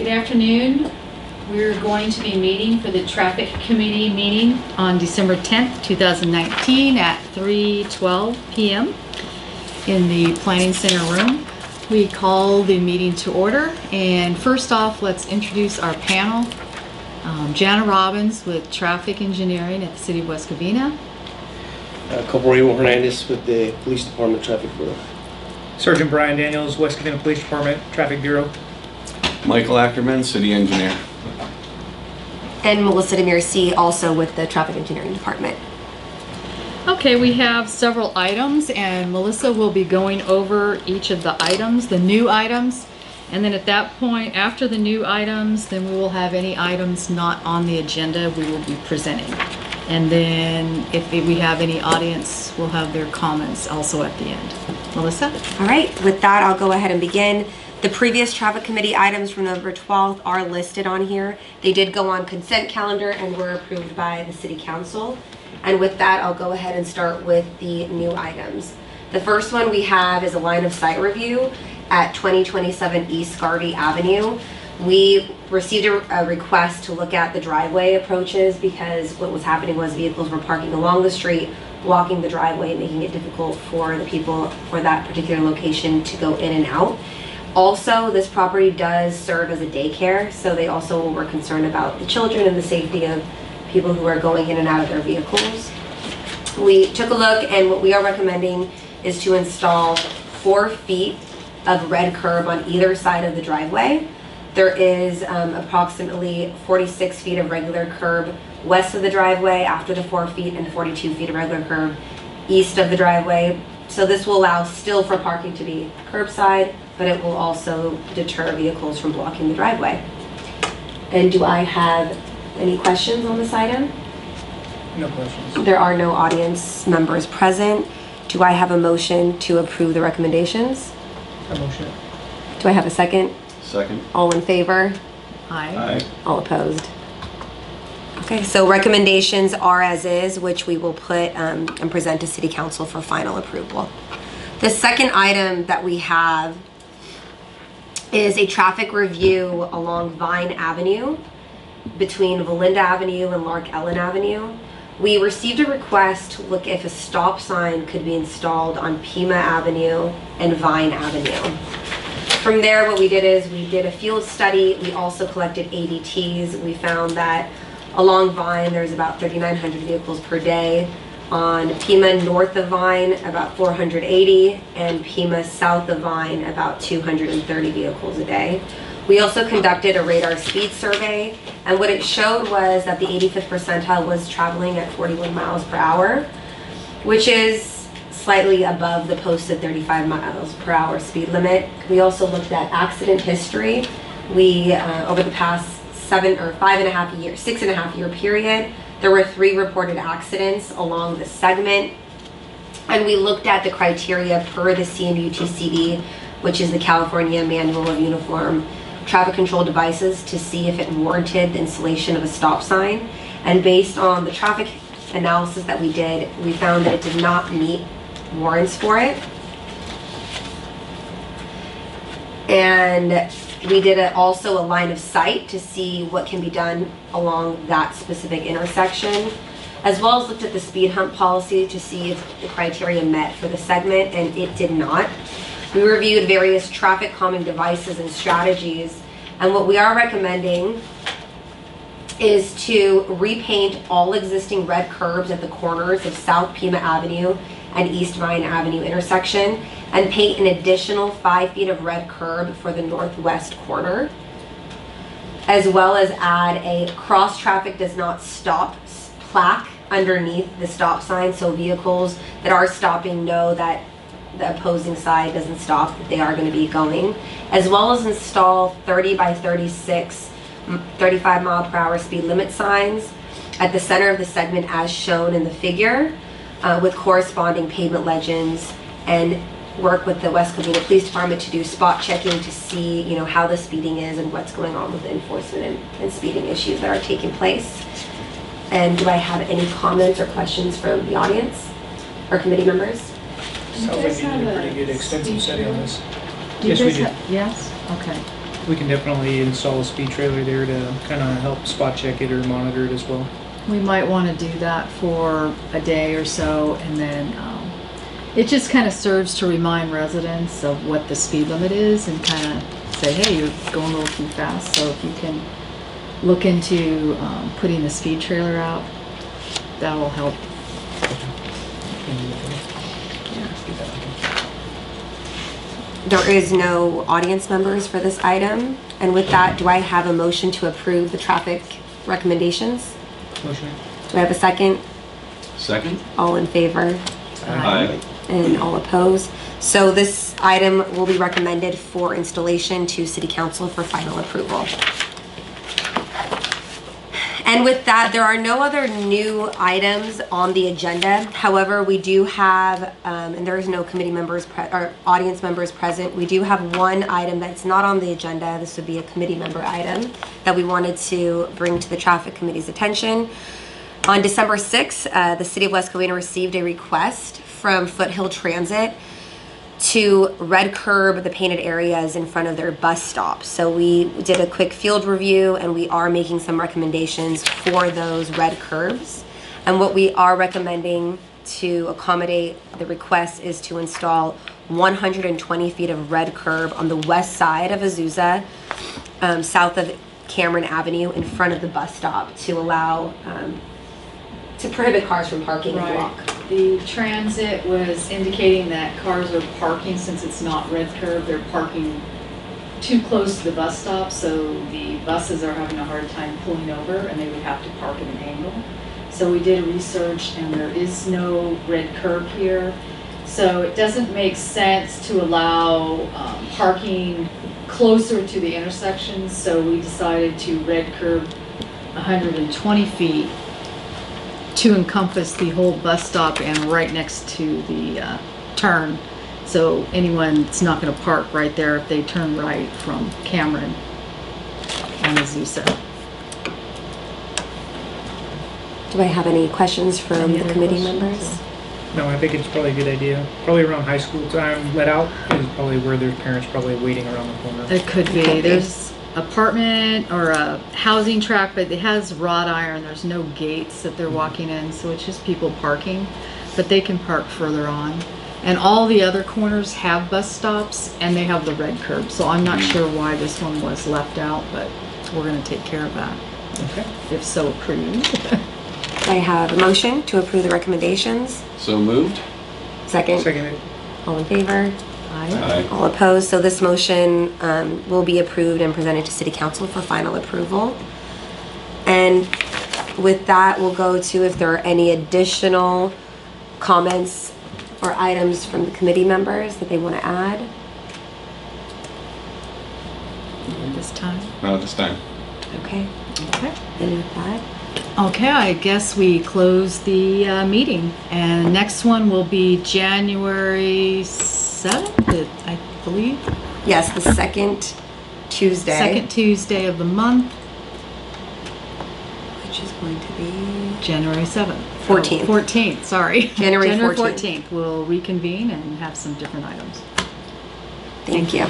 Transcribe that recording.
Good afternoon. We're going to be meeting for the Traffic Committee meeting on December 10th, 2019 at 3:12 p.m. in the Planning Center room. We call the meeting to order, and first off, let's introduce our panel. Jana Robbins with Traffic Engineering at the City of West Covina. Corporal Hernandez with the Police Department Traffic Bureau. Sergeant Brian Daniels, West Covina Police Department Traffic Bureau. Michael Ackerman, City Engineer. And Melissa Demir, also with the Traffic Engineering Department. Okay, we have several items, and Melissa will be going over each of the items, the new items, and then at that point, after the new items, then we will have any items not on the agenda we will be presenting. And then if we have any audience, we'll have their comments also at the end. Melissa? All right, with that, I'll go ahead and begin. The previous Traffic Committee items from November 12th are listed on here. They did go on consent calendar and were approved by the City Council. And with that, I'll go ahead and start with the new items. The first one we have is a line of sight review at 2027 East Garvey Avenue. We received a request to look at the driveway approaches because what was happening was vehicles were parking along the street, blocking the driveway, making it difficult for the people for that particular location to go in and out. Also, this property does serve as a daycare, so they also were concerned about the children and the safety of people who are going in and out of their vehicles. We took a look, and what we are recommending is to install 4 feet of red curb on either side of the driveway. There is approximately 46 feet of regular curb west of the driveway after the 4 feet and 42 feet of regular curb east of the driveway. So this will allow still for parking to be curbside, but it will also deter vehicles from blocking the driveway. And do I have any questions on this item? No questions. There are no audience members present. Do I have a motion to approve the recommendations? A motion. Do I have a second? Second. All in favor? Aye. All opposed? Okay, so recommendations are as is, which we will put and present to City Council for final approval. The second item that we have is a traffic review along Vine Avenue between Valinda Avenue and Lark Ellen Avenue. We received a request to look if a stop sign could be installed on Pima Avenue and Vine Avenue. From there, what we did is we did a field study. We also collected ADTs. We found that along Vine, there's about 3,900 vehicles per day. On Pima north of Vine, about 480, and Pima south of Vine, about 230 vehicles a day. We also conducted a radar speed survey, and what it showed was that the 85th percentile was traveling at 41 miles per hour, which is slightly above the posted 35 miles per hour speed limit. We also looked at accident history. We, over the past 6.5 year period, there were 3 reported accidents along the segment. And we looked at the criteria per the CMUTCD, which is the California Manual of Uniform Traffic Control Devices, to see if it warranted the installation of a stop sign. And based on the traffic analysis that we did, we found that it did not meet warrants for it. And we did also a line of sight to see what can be done along that specific intersection, as well as looked at the speed hump policy to see if the criteria met for the segment, and it did not. We reviewed various traffic calming devices and strategies, and what we are recommending is to repaint all existing red curbs at the corners of South Pima Avenue and East Vine Avenue intersection, and paint an additional 5 feet of red curb for the northwest corner, as well as add a cross traffic does not stop plaque underneath the stop sign, so vehicles that are stopping know that the opposing side doesn't stop, that they are going to be going, as well as install 30 by 36 35 mile per hour speed limit signs at the center of the segment as shown in the figure, with corresponding pavement legends, and work with the West Covina Police Department to do spot checking to see, how the speeding is and what's going on with the enforcement and speeding issues that are taking place. And do I have any comments or questions from the audience or committee members? Sounds like you did a pretty good extensive study on this. Yes, we did. Yes? Okay. We can definitely install a speed trailer there to kind of help spot check it or monitor it as well. We might want to do that for a day or so, and then it just kind of serves to remind residents of what the speed limit is and kind of say, hey, you're going a little too fast. So if you can look into putting the speed trailer out, that will help. There is no audience members for this item. And with that, do I have a motion to approve the traffic recommendations? Motion. Do I have a second? Second? All in favor? Aye. And all opposed? So this item will be recommended for installation to City Council for final approval. And with that, there are no other new items on the agenda. However, we do have, and there is no committee members or audience members present, we do have one item that's not on the agenda. This would be a committee member item that we wanted to bring to the Traffic Committee's attention. On December 6th, the City of West Covina received a request from Foothill Transit to red curb the painted areas in front of their bus stop. So we did a quick field review and we are making some recommendations for those red curbs. And what we are recommending to accommodate the request is to install 120 feet of red curb on the west side of Azusa, south of Cameron Avenue in front of the bus stop to allow, to prohibit cars from parking and block. The transit was indicating that cars are parking, since it's not red curb, they're parking too close to the bus stop, so the buses are having a hard time pulling over and they would have to park at an angle. So we did research and there is no red curb here. So it doesn't make sense to allow parking closer to the intersections, so we decided to red curb 120 feet to encompass the whole bus stop and right next to the turn. So anyone's not going to park right there if they turn right from Cameron and Azusa. Do I have any questions from Any the other committee questions? members? No, I think it's probably a good idea. Probably around high school time, let out is probably where their parents probably waiting around the corner. It could be. There's apartment or a housing tract, but it has wrought iron. There's no gates that they're walking in, so it's just people parking. But they can park further on. And all the other corners have bus stops and they have the red curb. So I'm not sure why this one was left out, but we're going to take care of that Okay. if so approved. I have a motion to approve the recommendations. So moved? Second. Seconded. All in favor? Aye. All opposed? So this motion will be approved and presented to City Council for final approval. And with that, we'll go to if there are any additional comments or items from the committee members that they want to add. This time. Not at this time. Okay. Okay. And with that, Okay, I guess we close the meeting. And next one will be January 7th, I believe. yes, the second Tuesday, Second Tuesday of the month, which is going to be January 7th. 14th. 14th, sorry. January 14th. 14th. We'll reconvene and have some different items. Thank you.